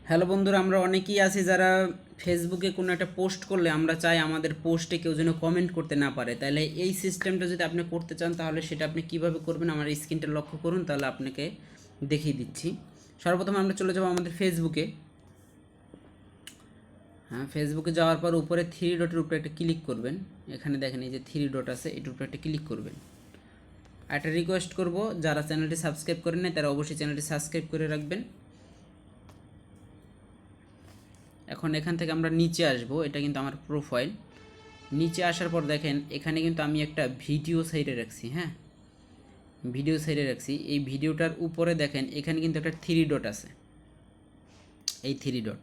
Hello বন্ধুরা, আমরা অনেকেই আছি যারা ফেসবুকে কোনো একটা পোস্ট করলে আমরা চাই আমাদের পোস্টে কেউ যেন কমেন্ট করতে না পারে। তাহলে এই সিস্টেমটা যদি আপনি করতে চান তাহলে সেটা আপনি কিভাবে করবেন, আমার স্ক্রিনটা লক্ষ্য করুন, তাহলে আপনাকে দেখিয়ে দিচ্ছি। সর্বপ্রথম আমরা চলে যাব আমাদের ফেসবুকে। হ্যাঁ, ফেসবুকে যাওয়ার পর উপরে থ্রি ডটের উপরে একটা ক্লিক করবেন। এখানে দেখেন এই যে থ্রি ডট আছে, এটার উপরে একটা ক্লিক করবেন। একটা রিকোয়েস্ট করব, যারা চ্যানেলটি সাবস্ক্রাইব করেন নাই তারা অবশ্যই চ্যানেলটি সাবস্ক্রাইব করে রাখবেন। এখন এখান থেকে আমরা নিচে আসব, এটা কিন্তু আমার প্রোফাইল। নিচে আসার পর দেখেন এখানে কিন্তু আমি একটা ভিডিও সাইডে রাখছি। হ্যাঁ, ভিডিও সাইডে রাখছি। এই ভিডিওটার উপরে দেখেন এখানে কিন্তু একটা থ্রি ডট আছে, এই থ্রি ডট।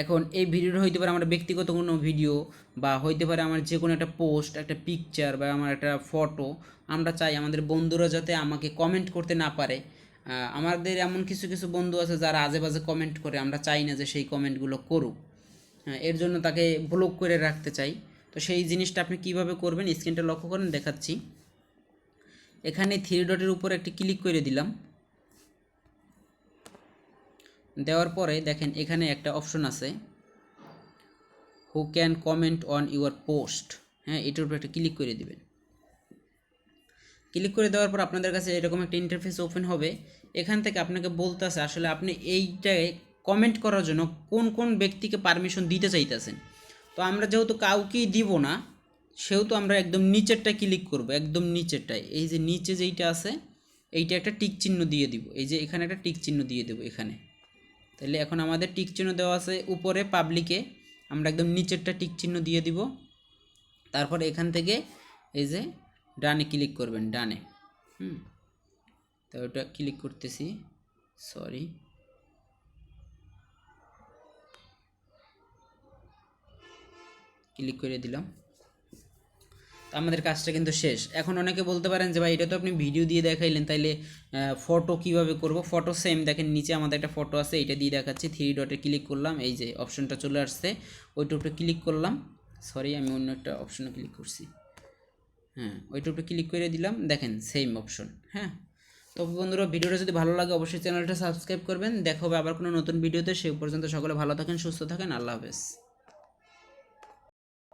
এখন এই ভিডিওটা হইতে পারে আমার ব্যক্তিগত কোনো ভিডিও, বা হইতে পারে আমার যে কোনো একটা পোস্ট, একটা পিকচার, বা আমার একটা ফটো। আমরা চাই আমাদের বন্ধুরা যাতে আমাকে কমেন্ট করতে না পারে। আমাদের এমন কিছু কিছু বন্ধু আছে যারা আজে বাজে কমেন্ট করে, আমরা চাই না যে সেই কমেন্টগুলো করুক। এর জন্য তাকে ব্লক করে রাখতে চাই। তো সেই জিনিসটা আপনি কিভাবে করবেন, স্ক্রিনটা লক্ষ্য করেন, দেখাচ্ছি। এখানে থ্রি ডটের উপর একটি ক্লিক করে দিলাম। দেওয়ার পরে দেখেন এখানে একটা অপশন আছে, who can comment on your post. হ্যাঁ, এটার উপর একটা ক্লিক করে দিবেন। ক্লিক করে দেওয়ার পর আপনাদের কাছে এরকম একটা ইন্টারফেস ওপেন হবে। এখান থেকে আপনাকে বলতে আছে আসলে আপনি এইটায় কমেন্ট করার জন্য কোন কোন ব্যক্তিকে পারমিশন দিতে চাইতেছেন। তো আমরা যেহেতু কাউকেই দিব না, সেহেতু আমরা একদম নিচেরটায় ক্লিক করব, একদম নিচেরটায়। এই যে নিচে যেইটা আছে এইটা একটা টিক চিহ্ন দিয়ে দিব, এই যে এখানে একটা টিক চিহ্ন দিয়ে দেবো এখানে। তাহলে এখন আমাদের টিক চিহ্ন দেওয়া আছে উপরে পাবলিকে, আমরা একদম নিচেরটা টিক চিহ্ন দিয়ে দিব। তারপর এখান থেকে এই যে ডানে ক্লিক করবেন, ডানে। তো ওটা ক্লিক করতেছি, সরি, ক্লিক করে দিলাম। তো আমাদের কাজটা কিন্তু শেষ। এখন অনেকে বলতে পারেন যে ভাই এটা তো আপনি ভিডিও দিয়ে দেখাইলেন, তাইলে ফটো কিভাবে করব? ফটো সেম, দেখেন নিচে আমাদের একটা ফটো আছে, এটা দিয়ে দেখাচ্ছি। থ্রি ডটে ক্লিক করলাম, এই যে অপশনটা চলে আসছে, ওইটার উপরে ক্লিক করলাম। সরি, আমি অন্য একটা অপশনে ক্লিক করছি। হ্যাঁ, ওইটার উপরে ক্লিক করে দিলাম, দেখেন সেম অপশন। হ্যাঁ, তো বন্ধুরা, ভিডিওটা যদি ভালো লাগে অবশ্যই চ্যানেলটা সাবস্ক্রাইব করবেন। দেখা হবে আবার কোনো নতুন ভিডিওতে। সে পর্যন্ত সকলে ভালো থাকেন, সুস্থ থাকেন, আল্লাহ হাফেজ।